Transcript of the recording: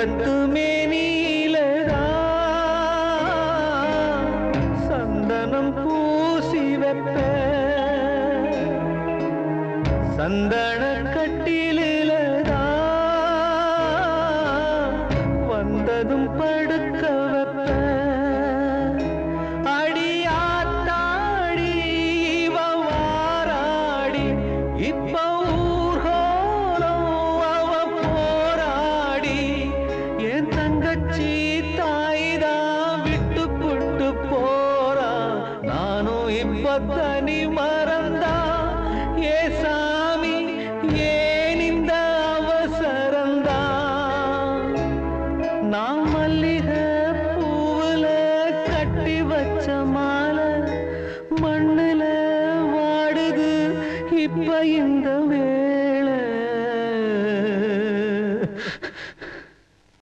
தங்கத்து மேனியிலதா சந்தனம் பூசி வைப்ப சந்தன கட்டிலதா வந்ததும் படுக்க வைப்ப அடியாத்தாடி இவ வாராடி இப்ப தங்கச்சி தாய்தான் விட்டு புட்டு போறா நானும் இப்ப தனி மறந்தா ஏ சாமி ஏன் இந்த அவசரந்தா நான் மல்லிகை பூவுல கட்டி வச்ச மாலை மண்ணுல வாடுது இப்ப இந்த வேளை